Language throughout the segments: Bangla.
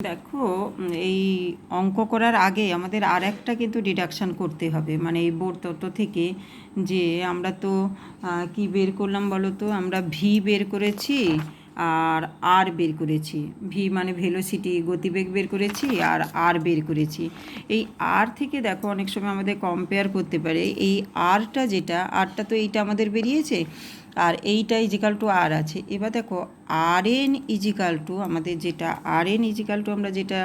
দেখো, এই অঙ্ক করার আগে আমাদের আর একটা কিন্তু ডিডাকশান করতে হবে, মানে এই বোর্ড তত্ত্ব থেকে। যে আমরা তো কি বের করলাম বলো তো, আমরা ভি বের করেছি আর আর বের করেছি। ভি মানে ভেলোসিটি, গতিবেগ বের করেছি, আর আর বের করেছি। এই আর থেকে দেখো অনেক সময় আমাদের কম্পেয়ার করতে পারে। এই আরটা যেটা, আরটা তো এইটা আমাদের বেরিয়েছে, আর এইটা ইজিক্যাল টু আর আছে। এবার দেখো আর এন ইজিক্যাল টু আমাদের যেটা, আর এন ইজিক্যাল টু আমরা যেটা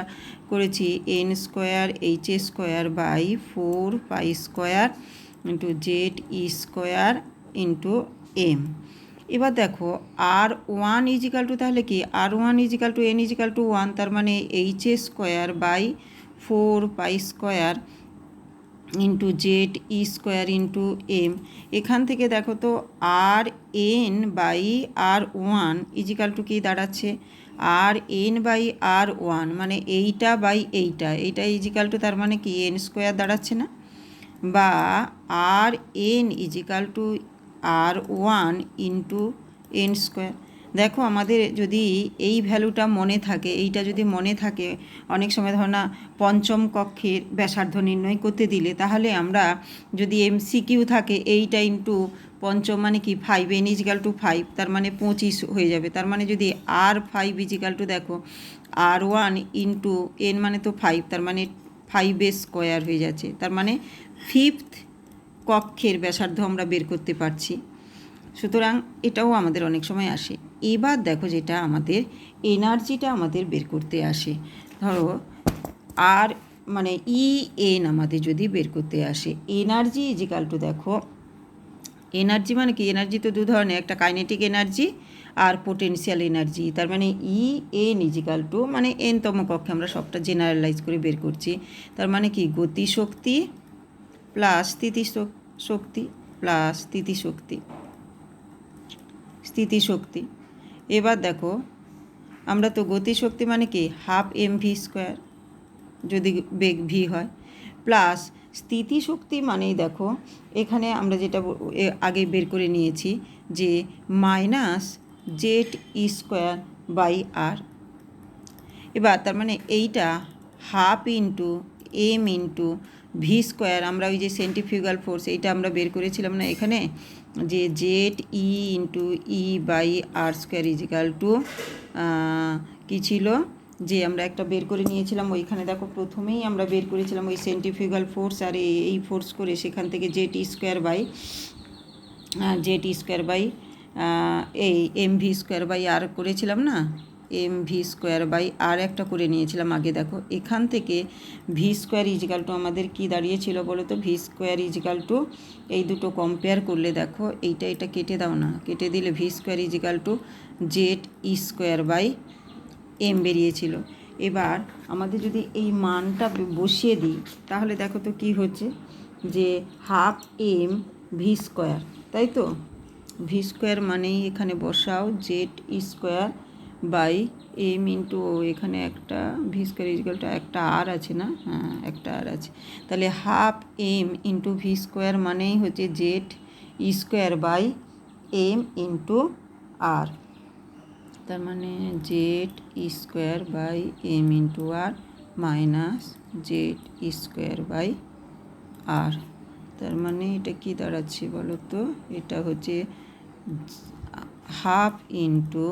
করেছি N square H square by 4 pi square into Z E square into M. এবার দেখো আর ওয়ান ইজিক্যাল টু তাহলে কি, R one equal to N equal to one, তার মানে H square by 4 pi square into Z E square into M. এখান থেকে দেখো তো R N by R one equal to কী দাঁড়াচ্ছে, R N by R one, মানে এইটা বাই এইটা ইজিক্যাল টু তার মানে কি এন স্কোয়ার দাঁড়াচ্ছে না, বা আর এন ইজিক্যাল টু আর ওয়ান ইন্টু এন স্কোয়ার। দেখো আমাদের যদি এই ভ্যালুটা মনে থাকে, এইটা যদি মনে থাকে, অনেক সময় ধরো না পঞ্চম কক্ষের ব্যাসার্ধ নির্ণয় করতে দিলে, তাহলে আমরা যদি এমসিকিউ থাকে এইটা ইন্টু পঞ্চম মানে কি 5, এন ইজিক্যাল টু 5, তার মানে 25 হয়ে যাবে। তার মানে যদি আর 5 ইজিক্যাল টু দেখো আর ওয়ান ইন্টু এন মানে তো 5, তার মানে 5 স্কোয়ার হয়ে যাচ্ছে, তার মানে 5th কক্ষের ব্যাসার্ধ আমরা বের করতে পারছি। সুতরাং এটাও আমাদের অনেক সময় আসে। এবার দেখো যেটা আমাদের এনার্জিটা আমাদের বের করতে আসে, ধরো আর মানে ই এন আমাদের যদি বের করতে আসে, এনার্জি ইজিক্যাল টু দেখো, এনার্জি মানে কি, এনার্জি তো দু ধরনের, একটা কাইনেটিক এনার্জি আর পোটেনশিয়াল এনার্জি। তার মানে ই এন ইজিক্যাল টু, মানে এনতম কক্ষে আমরা সবটা জেনারেলাইজ করে বের করছি, তার মানে কি গতিশক্তি প্লাস স্থিতিশক্তি প্লাস স্থিতিশক্তি। এবার দেখো আমরা তো গতিশক্তি মানে কি হাফ এম ভি স্কোয়ার যদি বেগ ভি হয়, প্লাস স্থিতিশক্তি মানেই দেখো এখানে আমরা যেটা আগে বের করে নিয়েছি যে minus Z E square by R. এবার তার মানে এইটা half into M into V square, আমরা ওই যে সেন্ট্রিফিউগাল ফোর্স এইটা আমরা বের করেছিলাম না এখানে, যে Z E into E by R square is equal to কী ছিল, যে আমরা একটা বের করে নিয়েছিলাম ওইখানে দেখো প্রথমেই আমরা বের করেছিলাম ওই সেন্ট্রিফিউগাল ফোর্স, আর এই ফোর্স করে সেখান থেকে জেড ই স্কোয়ার বাই এই এম ভি স্কোয়ার বাই আর করেছিলাম না, এম ভি স্কোয়ার বাই আর একটা করে নিয়েছিলাম আগে। দেখো এখান থেকে ভি স্কোয়ার ইজিক্যাল টু আমাদের কি দাঁড়িয়েছিল বলো তো, ভি স্কোয়ার ইজিক্যাল টু, এই দুটো কম্পেয়ার করলে দেখো এইটা কেটে দাও না, কেটে দিলে V square is equal to Z E square by M বেরিয়েছিল। এবার আমাদের যদি এই মানটা বসিয়ে দিই তাহলে দেখো তো কি হচ্ছে, যে হাফ এম ভি স্কোয়ার, তাই তো ভি স্কোয়ার মানেই এখানে বসাও Z E square by M into, এখানে একটা ভি স্কোয়ার ইজিক্যালটা একটা আর আছে না, হ্যাঁ একটা আর আছে, তাহলে half M into V square মানেই হচ্ছে Z E square by M into R, তার মানে Z E square by M into R minus Z E square by R. তার মানে এটা কি দাঁড়াচ্ছে বলো তো, এটা হচ্ছে half into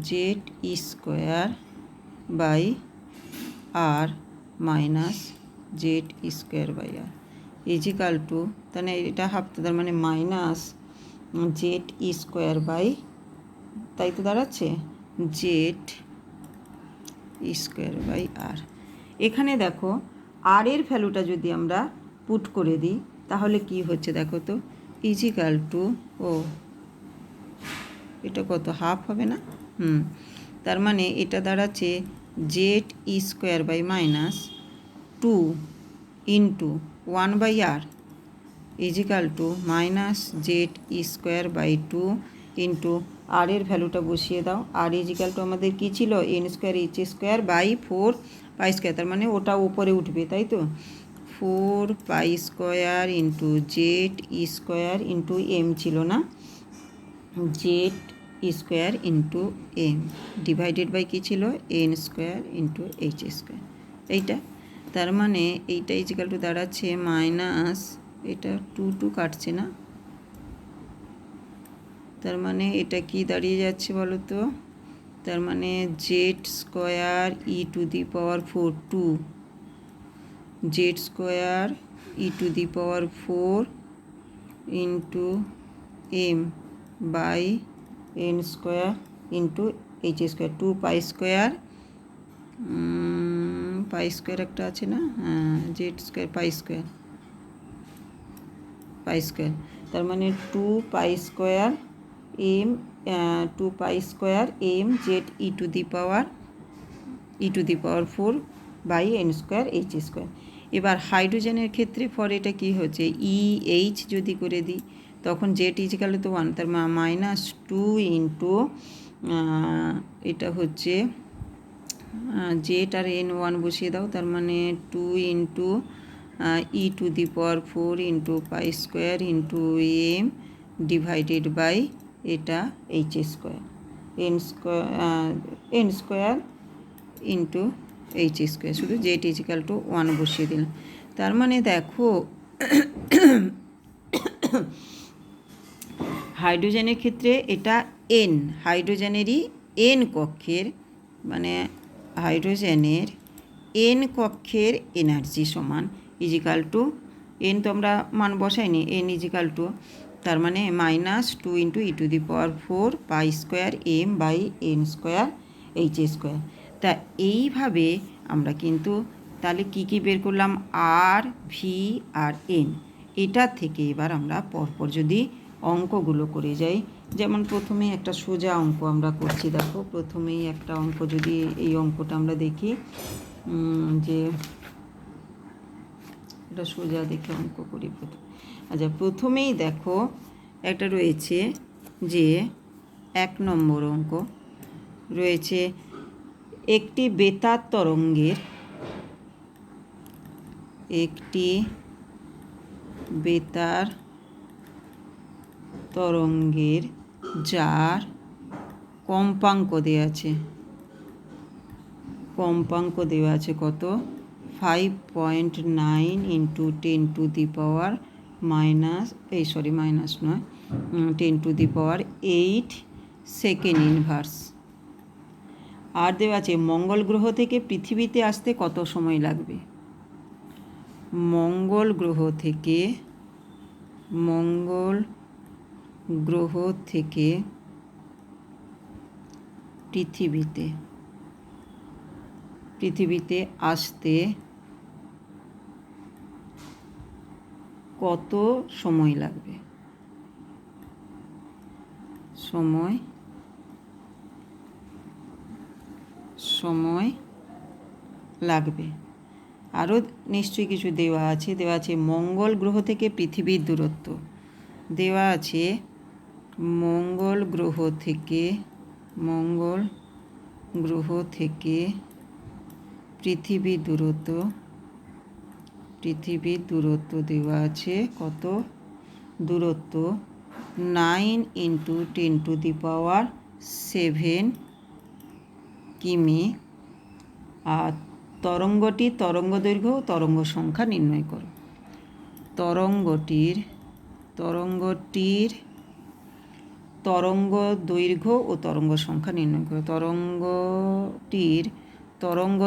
Z E square by R minus Z E square by R equal to, তাহলে এটা হাফ, তার মানে minus Z E square by, তাই তো দাঁড়াচ্ছে জেড ই স্কোয়ার বাই আর। এখানে দেখো আর এর ভ্যালুটা যদি আমরা পুট করে দিই তাহলে কি হচ্ছে দেখো তো, ইজিক্যাল টু, ও এটা কত হাফ হবে না, তার মানে এটা দাঁড়াচ্ছে Z E square by minus 2 into 1 by R equal to minus Z E square by 2 into R এর ভ্যালুটা বসিয়ে দাও, আর ইজিক্যাল টু আমাদের কী ছিল N square H square by 4 pi square, তার মানে ওটা উপরে উঠবে, তাই তো 4 pi square into Z E square into M ছিল না, Z E square into M divided by কী ছিল N square into H square. এইটা তার মানে এইটা ইজিক্যাল টু দাঁড়াচ্ছে মাইনাস, এটা টু টু কাটছে না, তার মানে এটা কি দাঁড়িয়ে যাচ্ছে বলো তো, তার মানে Z square E to the power 4 to Z square E to the power 4 into M by N square into H square, 2 pi square, pi square একটা আছে না, হ্যাঁ জেড স্কোয়ার পাই স্কোয়ার, তার মানে 2 pi square M 2 pi square M Z E to the power 4 by N square H square. এবার হাইড্রোজেনের ক্ষেত্রে ফর এটা কী হচ্ছে ই এইচ যদি করে দিই তখন জেড ইজিক্যাল তো 1, তার মাইনাস 2 ইন্টু এটা হচ্ছে জেড আর এন 1 বসিয়ে দাও, তার মানে 2 into E to the power 4 into pi square into M divided by এটা H square N square into H square, শুধু জেড ইজিক্যাল টু 1 বসিয়ে দিলাম। তার মানে দেখো হাইড্রোজেনের ক্ষেত্রে এটা এন, হাইড্রোজেনেরই এন কক্ষের, মানে হাইড্রোজেনের এন কক্ষের এনার্জি সমান ইজিক্যাল টু এন, তো আমরা মান বসাইনি, এন ইজিক্যাল টু তার মানে minus 2 into E to the power 4 pi square M by N square H square. তা এইভাবে আমরা কিন্তু তাহলে কী বের করলাম আর ভি আর এন, এটার থেকে এবার আমরা পরপর যদি অঙ্কগুলো করে যাই, যেমন প্রথমেই একটা সোজা অঙ্ক আমরা করছি, দেখো প্রথমেই একটা অঙ্ক যদি এই অঙ্কটা আমরা দেখি, যে এটা সোজা দেখে অঙ্ক করি প্রথম। আচ্ছা প্রথমেই দেখো একটা রয়েছে যে 1 নম্বর অঙ্ক রয়েছে, একটি বেতার তরঙ্গের যার কম্পাঙ্ক দেওয়া আছে কত 5.9 into 10 to the power ten to the power 8 second inverse, আর দেওয়া আছে মঙ্গল গ্রহ থেকে পৃথিবীতে আসতে কত সময় লাগবে। মঙ্গল গ্রহ থেকে পৃথিবীতে আসতে কত সময় লাগবে, সময় লাগবে। আরও নিশ্চয়ই কিছু দেওয়া আছে মঙ্গল গ্রহ থেকে পৃথিবীর দূরত্ব দেওয়া আছে, মঙ্গল গ্রহ থেকে পৃথিবীর দূরত্ব দেওয়া আছে, কত দূরত্ব 9 ইন্টু 10 টু দি পাওয়ার 7 কিমি। আর তরঙ্গ দৈর্ঘ্য ও তরঙ্গ সংখ্যা নির্ণয় করো। তরঙ্গটির তরঙ্গ দৈর্ঘ্য ও তরঙ্গ সংখ্যা নির্ণয় করো। তরঙ্গটির তরঙ্গ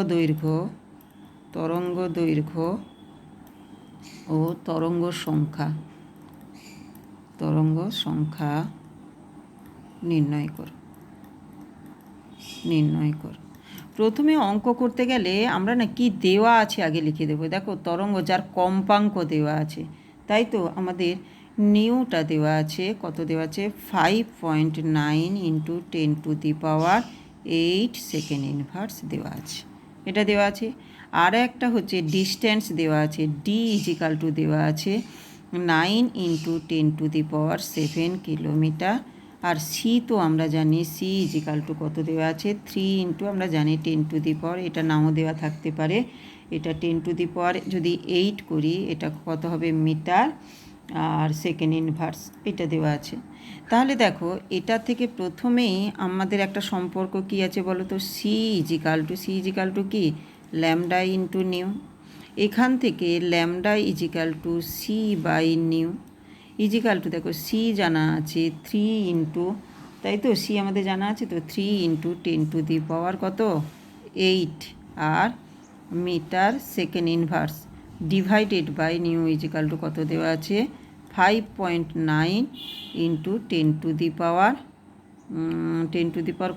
দৈর্ঘ্য ও তরঙ্গ সংখ্যা নির্ণয় করো। প্রথমে অঙ্ক করতে গেলে আমরা না কি দেওয়া আছে আগে লিখে দেবো। দেখো তরঙ্গ যার কম্পাঙ্ক দেওয়া আছে, তাই তো আমাদের নিউটা দেওয়া আছে, কত দেওয়া আছে 5.9 into 10 to the power 8 second inverse দেওয়া আছে, এটা দেওয়া আছে। আর একটা হচ্ছে ডিস্ট্যান্স দেওয়া আছে, ডি ইজিক্যাল টু দেওয়া আছে 9 into 10 to the power 7 kilometre. আর সি তো আমরা জানি, সি ইজিক্যাল টু কত দেওয়া আছে 3 ইন্টু আমরা জানি 10 টু দি পাওয়ার, এটা নাও দেওয়া থাকতে পারে, এটা 10 টু দি পাওয়ার যদি 8 করি এটা কত হবে মিটার, আর সেকেন্ড ইনভার্স এটা দেওয়া আছে। তাহলে দেখো এটা থেকে প্রথমেই আমাদের একটা সম্পর্ক কি আছে বলো তো, সি ইজিকাল টু কি ল্যামডা ইন্টু নিউ। এখান থেকে lambda is equal to C by nu is equal to দেখো সি জানা আছে 3 ইন্টু, তাই তো সি আমাদের জানা আছে তো 3 ইন্টু 10⁻⁴ কত 8 আর metre second inverse divided by nu is equal to কত দেওয়া আছে 5.9 ইন্টু 10⁻⁴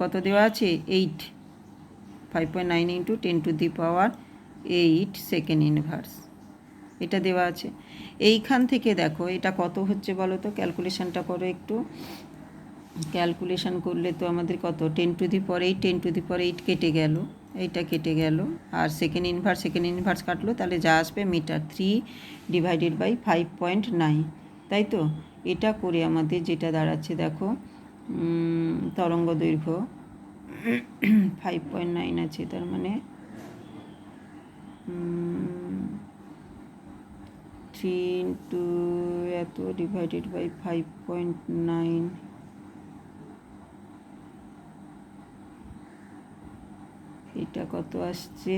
কত দেওয়া আছে 8, 5.9 ইন্টু 10⁻⁸ সেকেন্ড ইনভার্স এটা দেওয়া আছে। এইখান থেকে দেখো এটা কত হচ্ছে বলো তো, ক্যালকুলেশনটা করো একটু। ক্যালকুলেশন করলে তো আমাদের কত 10⁻8 কেটে গেল, এইটা কেটে গেল, আর সেকেন্ড ইনভার্স কাটলো, তাহলে যা আসবে মিটার 3 ডিভাইডেড বাই 5.9, তাই তো। এটা করে আমাদের যেটা দাঁড়াচ্ছে দেখো তরঙ্গ দৈর্ঘ্য 5.9 আছে, তার মানে 3 ইন্টু এত ডিভাইডেড বাই 5.9, এটা কত আসছে,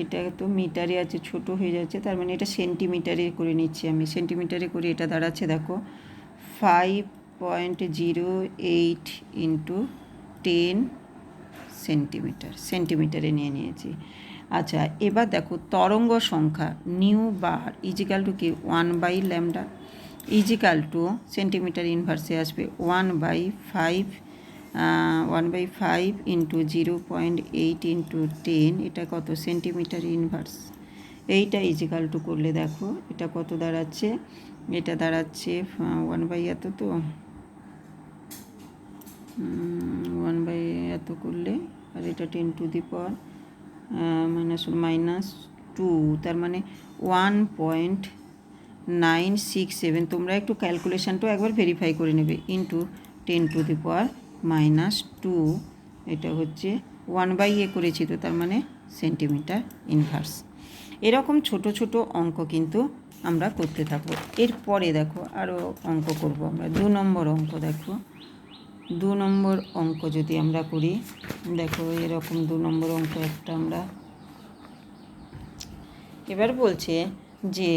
এটা তো মিটারে আছে ছোট হয়ে যাচ্ছে, তার মানে এটা সেন্টিমিটারে করে নিচ্ছি আমি। সেন্টিমিটারে করে এটা দাঁড়াচ্ছে দেখো 5.08 ইন্টু 10 সেন্টিমিটারে নিয়ে নিয়েছি। আচ্ছা এবার দেখো তরঙ্গ সংখ্যা নিউ বার ইজিক্যাল টু কি 1/λ ইজিক্যাল টু সেন্টিমিটার ইনভার্সে আসবে 1/5 ইন্টু 0.8 ইন্টু 10, এটা কত সেন্টিমিটার ইনভার্স। এইটা ইজিক্যাল টু করলে দেখো এটা কত দাঁড়াচ্ছে, এটা দাঁড়াচ্ছে 1/, এত তো 1/, এত করলে, আর এটা 10⁻⁻², তার মানে 1.967। তোমরা একটু ক্যালকুলেশানটাও একবার ভেরিফাই করে নেবে। ইন্টু 10⁻², এটা হচ্ছে 1/a করেছি তো, তার মানে সেন্টিমিটার ইনভার্স। এরকম ছোট ছোট অঙ্ক কিন্তু আমরা করতে থাকবো। এরপরে দেখো আরও অঙ্ক করব আমরা। 2 নম্বর অঙ্ক দেখো, 2 নম্বর অঙ্ক যদি আমরা করি, দেখো এরকম 2 নম্বর অঙ্ক একটা আমরা এবার বলছে যে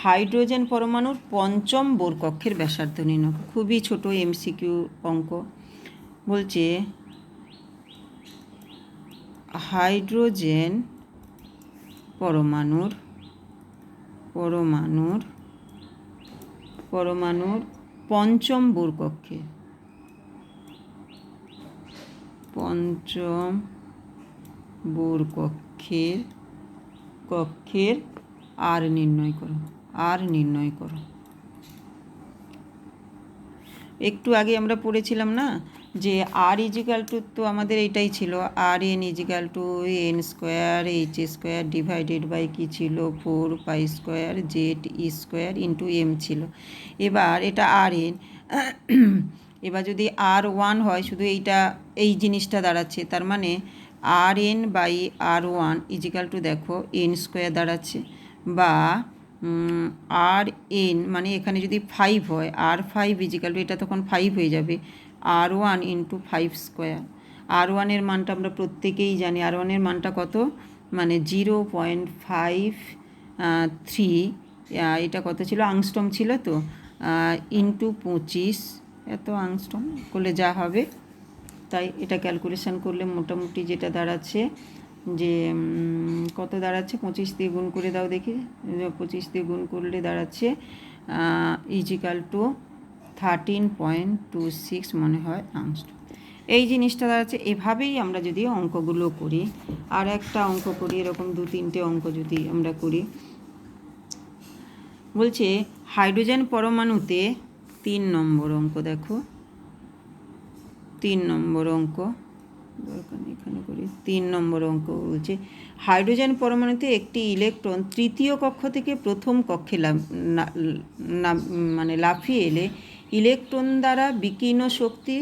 হাইড্রোজেন পরমাণুর পঞ্চম বোর কক্ষের ব্যাসার্ধ নির্ণয়। খুবই ছোট এমসিকিউ অঙ্ক। বলছে হাইড্রোজেন পরমাণুর পঞ্চম বোর কক্ষের আর নির্ণয় করো। একটু আগে আমরা পড়েছিলাম না যে আর ইজিক্যাল টু, তো আমাদের এটাই ছিল আর N equal to n² divided by কী ছিল 4π² z² ইন্টু এম ছিল। এবার এটা আর এন, এবার যদি R1 হয় শুধু এই জিনিসটা দাঁড়াচ্ছে, তার মানে RN/R1 ইজিক্যাল টু দেখো n² দাঁড়াচ্ছে, বা RN মানে এখানে যদি 5 হয় R5 ইজিক্যাল টু, এটা তখন 5 হয়ে যাবে R1 ইন্টু 5²। R1 এর মানটা আমরা প্রত্যেকেই জানি, R1 এর মানটা কত, মানে 0.53, এটা কত ছিল আংস্ট্রম ছিল তো, ইন্টু 25, এত আংস্ট্রম করলে যা হবে তাই। এটা ক্যালকুলেশান করলে মোটামুটি যেটা দাঁড়াচ্ছে যে কত দাঁড়াচ্ছে, 25 দিয়ে গুণ করে দাও দেখি, 25 দিয়ে গুণ করলে দাঁড়াচ্ছে ইজিক্যাল টু 13.26 মনে হয় আংস্ট্রম। এই জিনিসটা দাঁড়াচ্ছে। এভাবেই আমরা যদি অঙ্কগুলো করি, আর একটা অঙ্ক করি এরকম 2-3টে অঙ্ক যদি আমরা করি। বলছে হাইড্রোজেন পরমাণুতে 3 নম্বর অঙ্ক দেখো, 3 নম্বর অঙ্ক দরকার নেই এখানে করি। 3 নম্বর অঙ্ক বলছে হাইড্রোজেন পরমাণুতে একটি ইলেকট্রন তৃতীয় কক্ষ থেকে প্রথম কক্ষে মানে লাফিয়ে এলে ইলেকট্রন দ্বারা বিকীর্ণ শক্তি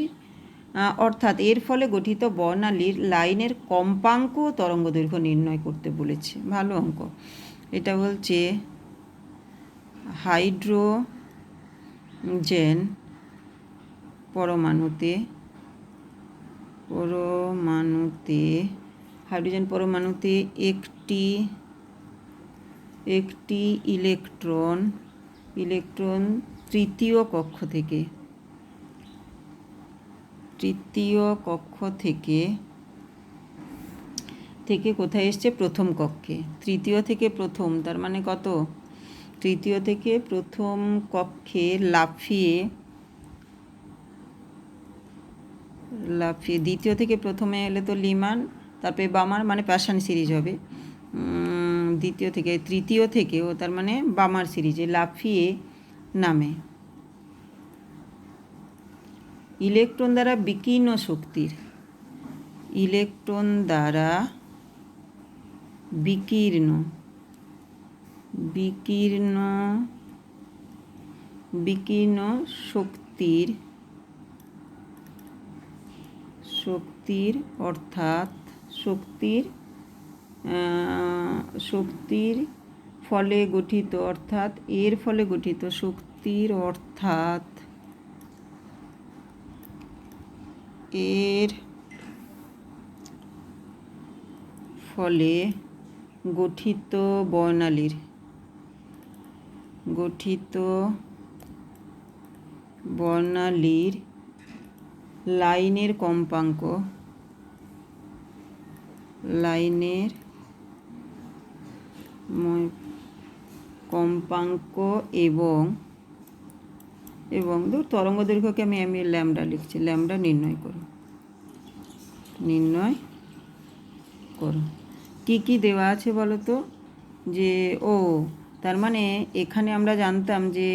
অর্থাৎ এর ফলে গঠিত বর্ণালীর লাইনের কম্পাঙ্ক তরঙ্গ দৈর্ঘ্য নির্ণয় করতে বলেছে। ভালো অঙ্ক। এটা বলছে হাইড্রোজেন পরমাণুতে একটি ইলেকট্রন তৃতীয় কক্ষ থেকে কোথায় এসছে? প্রথম কক্ষে। তৃতীয় থেকে প্রথম তার মানে কত? তৃতীয় থেকে প্রথম কক্ষে লাফিয়ে দ্বিতীয় থেকে প্রথমে এলে তো লিমান, তারপরে বামার, মানে প্যাশান সিরিজ হবে। তৃতীয় থেকেও তার মানে বামার সিরিজে লাফিয়ে নামে। ইলেকট্রন দ্বারা বিকীর্ণ শক্তির অর্থাৎ শক্তির ফলে গঠিত শক্তির অর্থাৎ এর ফলে গঠিত বর্ণালীর লাইনের কম্পাঙ্ক এবং তরঙ্গ দৈর্ঘ্যকে আমি ল্যামডা লিখছি। ল্যামডা নির্ণয় করো। কি দেওয়া আছে বলো তো? যে তার মানে এখানে আমরা জানতাম যে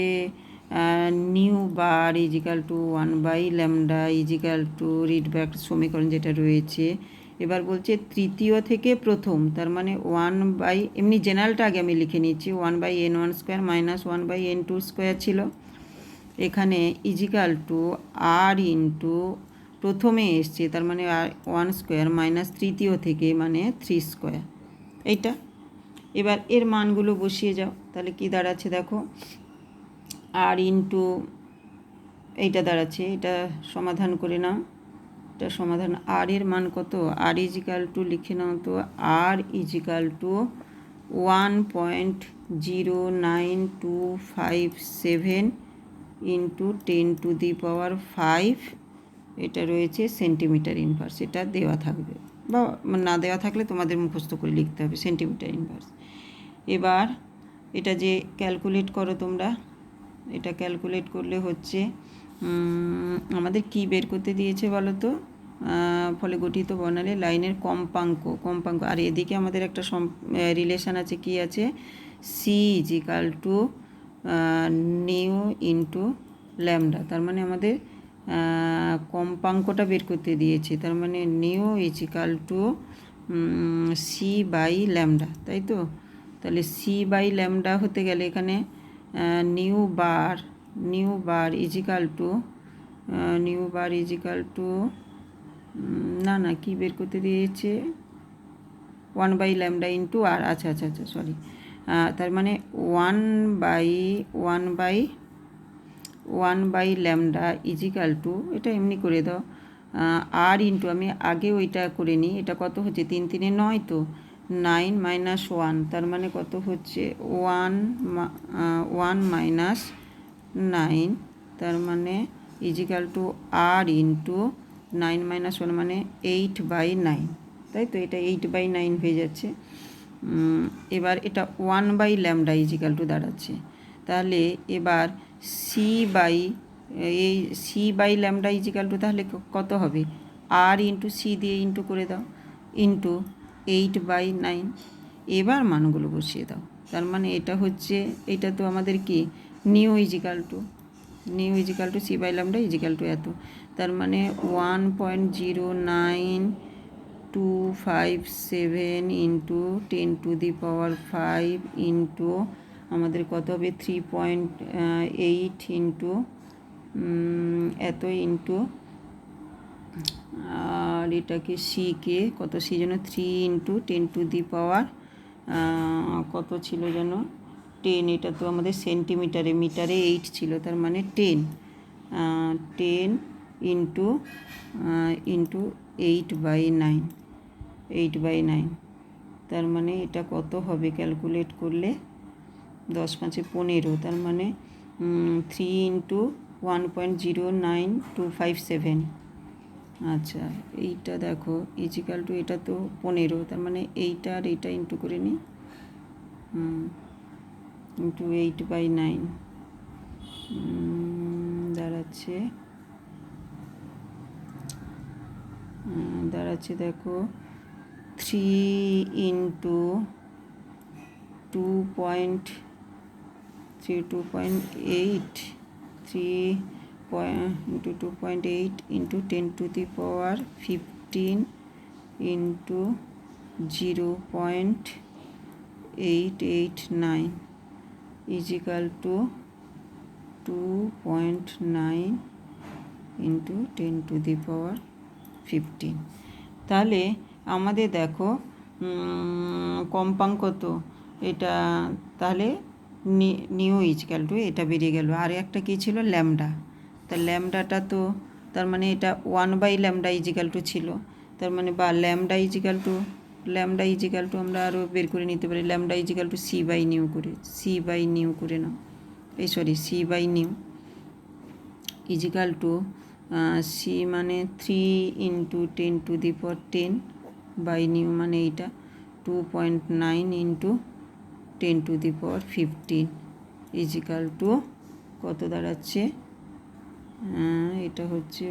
নিউ বার ইজিক্যাল টু 1/λ ইজিক্যাল টু রিডব্যাক সমীকরণ যেটা রয়েছে। এবার বলছে তৃতীয় থেকে প্রথম, তার মানে 1/, এমনি জেনারেলটা আগে আমি লিখে নিচ্ছি, 1/n1² মাইনাস 1/n2² ছিল। এখানে ইজিক্যাল টু আর ইন্টু প্রথমে এসছে, তার মানে 1² মাইনাস তৃতীয় থেকে মানে 3², এইটা। এবার এর মানগুলো বসিয়ে যাও, তাহলে কি দাঁড়াচ্ছে দেখো, আর ইন্টু এইটা দাঁড়াচ্ছে, এটা সমাধান করে নাও। এটা সমাধান, আর এর মান কত? আর ইজিক্যাল টু লিখে নাও তো, আর ইজিক্যাল টু 1.09257 ইন্টু 10⁵ এটা রয়েছে সেন্টিমিটার ইনভার্স। এটা দেওয়া থাকবে বা না দেওয়া থাকলে তোমাদের মুখস্থ করে লিখতে হবে সেন্টিমিটার ইনভার্স। এবার এটা যে ক্যালকুলেট করো তোমরা, এটা ক্যালকুলেট করলে হচ্ছে আমাদের কি বের করতে দিয়েছে বলো তো? ফলে গঠিত বর্ণালী লাইনের কম্পাঙ্ক। আর এদিকে আমাদের একটা রিলেশান আছে, কি আছে? C is equal to nu into lambda. তার মানে আমাদের কম্পাঙ্কটা বের করতে দিয়েছে, তার মানে নিউ ইজিক্যাল টু c/λ, তাই তো? তাহলে c/λ হতে গেলে এখানে নিউ বার ইজিক্যাল টু না কি বের করতে দিয়েছে? 1/λ ইন্টু আর, আচ্ছা সরি, তার মানে 1/λ ইজিক্যাল টু, এটা এমনি করে দাও, আর ইন্টু, আমি আগে ওইটা করে নিই, এটা কত হচ্ছে? 3 3 9, তো 9 মাইনাস 1, তার মানে কত হচ্ছে? 1 মাইনাস 9, তার মানে ইজিক্যাল টু আর ইন্টু 9 মাইনাস 1 মানে 8/9, তাই তো? এটা 8/9 হয়ে যাচ্ছে। এবার এটা 1/λ ইজিক্যাল টু দাঁড়াচ্ছে। তাহলে এবার c/λ ইজিক্যাল টু তাহলে কত হবে? আর ইন্টু সি দিয়ে ইন্টু করে দাও, ইন্টু 8/9। এবার মানগুলো বসিয়ে দাও, তার মানে এটা হচ্ছে, এটা তো আমাদের কি nu is equal to c/λ is equal to এত, তার মানে 1.09257 ইন্টু 10⁵ ইন্টু আমাদের কত হবে? 3.8 ইন্টু এত ইন্টু, আর এটাকে সিকে কত? সি জন্য 3 ইন্টু 10⁵ কত ছিল যেন 10, এটা তো আমাদের সেন্টিমিটারে, মিটারে 8 ছিল, তার মানে 10 ইন্টু 8/9, 8/9, তার মানে এটা কত হবে ক্যালকুলেট করলে 10 5 15, তার মানে 3 ইন্টু 1.09257। আচ্ছা, এইটা দেখো ইজিক্যাল টু, এটা তো 15, তার মানে এইটা আর এইটা ইন্টু করে নিই, ইন্টু 8/9 দাঁড়াচ্ছে দেখো 3 into 2.8, 3 into 2.8 into 10⁻15 into 0.889 is equal to 2.9 into 10⁻15। তাহলে আমাদের দেখো কম্পাঙ্ক কত এটা, তাহলে নিউ ইজিক্যাল টু এটা বেরিয়ে গেল। আর একটা কী ছিল, ল্যামডা, তা ল্যামডাটা তো তার মানে এটা 1/λ ইজিক্যাল টু ছিল, তার মানে বা ল্যামডা ইজিক্যাল টু আমরা আরও বের করে নিতে পারি, ল্যামডা ইজিক্যাল টু c/নিউ করে, c/নিউ করে নাও, c/নিউ ইজিক্যাল টু সি মানে 3 ইন্টু 10⁻10/নিউ মানে এইটা 2.9 ইন্টু 10⁻15 ইজিক্যাল টু কত দাঁড়াচ্ছে, এটা হচ্ছে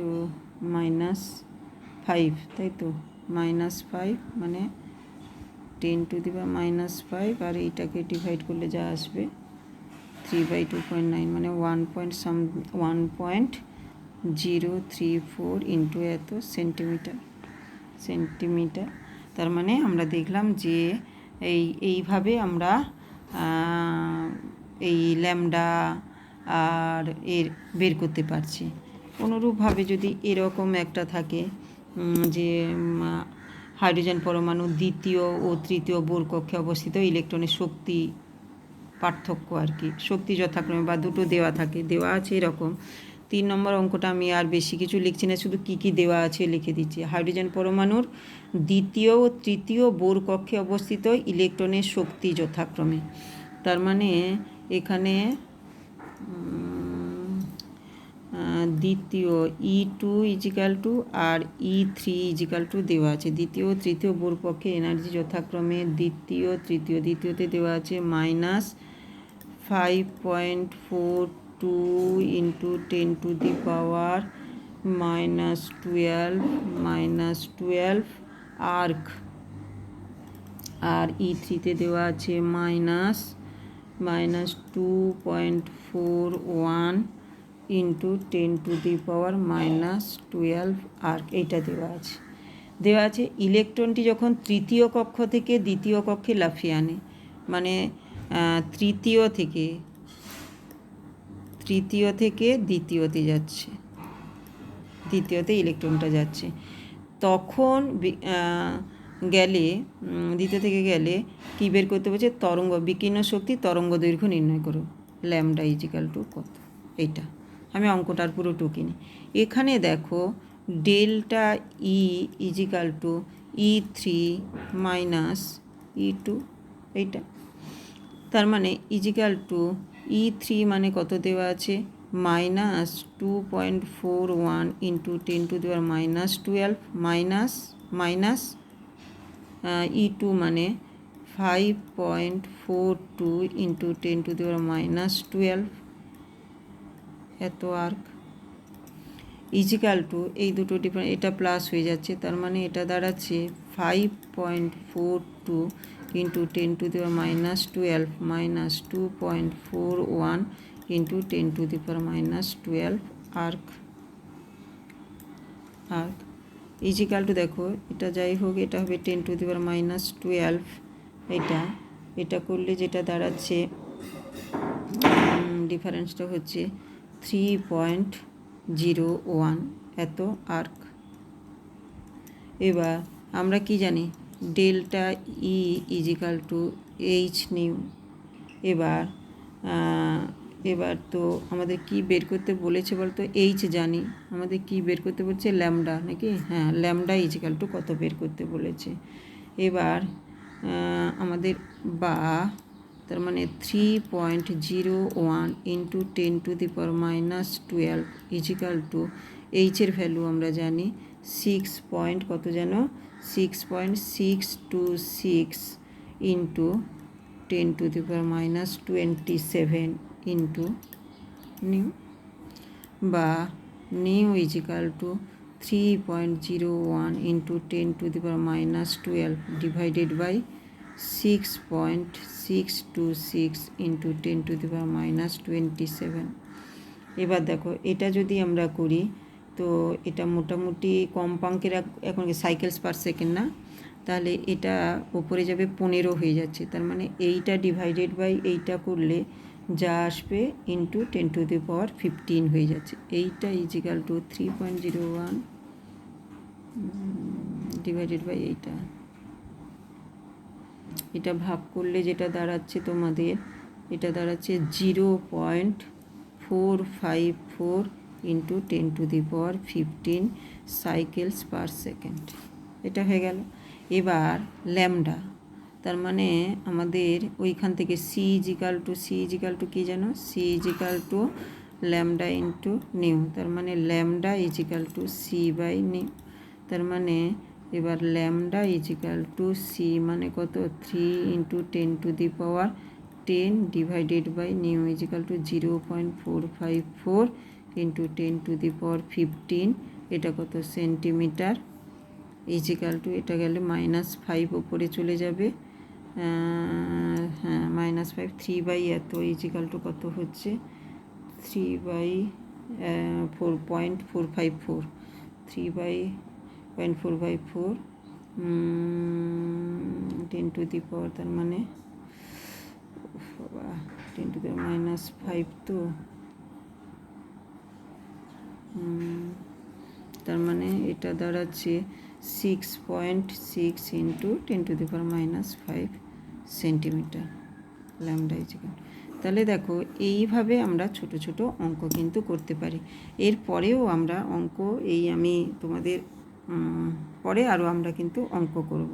-5, তাই তো, -5 মানে 10⁻⁵, আর এইটাকে ডিভাইড করলে যা আসবে 3/2.9 মানে 1.034 ইন্টু এত সেন্টিমিটার। তার মানে আমরা দেখলাম যে এইভাবে আমরা এই ল্যামডা আর এর বের করতে পারছি। অনুরূপভাবে যদি এরকম একটা থাকে যে হাইড্রোজেন পরমাণু দ্বিতীয় ও তৃতীয় বোর কক্ষে অবস্থিত, ইলেকট্রনের শক্তি পার্থক্য আর কি, শক্তি যথাক্রমে বা দুটো দেওয়া আছে এরকম। 3 নম্বর অঙ্কটা আমি আর বেশি কিছু লিখছি না, শুধু কী কী দেওয়া আছে লিখে দিচ্ছি। হাইড্রোজেন পরমাণুর দ্বিতীয় ও তৃতীয় বোর কক্ষে অবস্থিত ইলেকট্রনের শক্তি যথাক্রমে, তার মানে এখানে দ্বিতীয় E2 ইজিক্যাল টু আর E3 ইজিক্যাল টু দেওয়া আছে। দ্বিতীয় ও তৃতীয় বোর কক্ষে এনার্জি যথাক্রমে দ্বিতীয়তে দেওয়া আছে -5.42 ইন্টু 10⁻12 আর্ক, আর E3তে দেওয়া আছে -2.41 ইন্টু 10⁻12 আর্ক, এইটা দেওয়া আছে। ইলেকট্রনটি যখন তৃতীয় কক্ষ থেকে দ্বিতীয় কক্ষে লাফিয়ে আনে, মানে তৃতীয় থেকে দ্বিতীয়তে যাচ্ছে, দ্বিতীয়তে ইলেকট্রনটা যাচ্ছে, তখন দ্বিতীয় থেকে গেলে কী বের করতে বলছে, বিকিরণ শক্তি তরঙ্গ দৈর্ঘ্য নির্ণয় করো, ল্যামডা ইজিক্যাল টু কত, এইটা আমি অঙ্কটার পুরো টুকিনি। এখানে দেখো delta E is equal to E3 minus E2, এইটা তার মানে ইজিক্যাল টু E3 মানে কত দেওয়া আছে, -2.41 ইন্টু 10⁻12 মাইনাস E2 মানে 5.42 ইন্টু 10⁻12 এত আর্ক ইজিক্যাল টু, এই দুটো ডিফারেন্স, এটা প্লাস হয়ে যাচ্ছে, তার মানে এটা দাঁড়াচ্ছে 5.42 into 10⁻12 minus 2.41 into 10⁻12 erg is equal to, দেখো এটা যাই হোক, এটা হবে 10⁻12, এটা করলে যেটা দাঁড়াচ্ছে ডিফারেন্সটা হচ্ছে 3.01 এত আর্ক। এবার আমরা কি জানি, delta E is equal to H nu. এবার এবার তো আমাদের কি বের করতে বলেছে বলতো, এইচ জানি, আমাদের কি বের করতে বলছে, ল্যামডা নাকি, হ্যাঁ ল্যামডা ইজিক্যাল টু কত বের করতে বলেছে। এবার আমাদের বা তার মানে 3.01 ইন্টু 10⁻⁻12 ইজিক্যাল টু এইচের ভ্যালু আমরা জানি 6 কত যেন 6.626 ইন্টু 10⁻⁻27 ইন্টু নিউ, বা nu is equal to 3.01 into 10⁻⁻12 divided by 6.626 into 10⁻⁻27। এবার দেখো এটা যদি আমরা করি তো এটা মোটামুটি কম্পাঙ্কের এখন সাইকেলস পার সেকেন্ড না, তাহলে এটা ওপরে যাবে 15 হয়ে যাচ্ছে। তার মানে এইটা ডিভাইডেড বাই এইটা করলে যা আসবে ইন্টু 10⁻15 হয়ে যাচ্ছে। এইটা ইজিক্যাল টু 3.01 ডিভাইডেড বাই এইটা, এটা ভাগ করলে যেটা দাঁড়াচ্ছে তোমাদের, এটা দাঁড়াচ্ছে 0.454 ইন্টু 10⁻15 সাইকেলস পার সেকেন্ড। এটা হয়ে গেল। এবার ল্যামডা, তার মানে আমাদের ওইখান থেকে সি ইজিক্যাল টু কী জানো, C is equal to lambda into nu, তার মানে lambda is equal to C by nu. তার মানে এবার ল্যামডা ইজিক্যাল টু সি মানে কত 3 into 10⁻10 divided by nu is equal to 0.454 into 10⁻15, এটা কত সেন্টিমিটার ইজিক্যাল টু, এটা গেলে -5 ওপরে চলে যাবে, হ্যাঁ -5 3 এত ইজিক্যাল টু কত হচ্ছে 3/4.454 3/0.454 10⁻, তার মানে 10⁻⁻5 তো, তার মানে এটা দাঁড়াচ্ছে 6.6 ইন্টু 10⁻⁻5 সেন্টিমিটার ল্যামডা ইজিক্যাল। তাহলে দেখো এইভাবে আমরা ছোট ছোট অঙ্ক কিন্তু করতে পারি। এরপরেও আমরা অঙ্ক আমি তোমাদের পরে আরও আমরা কিন্তু অঙ্ক করব।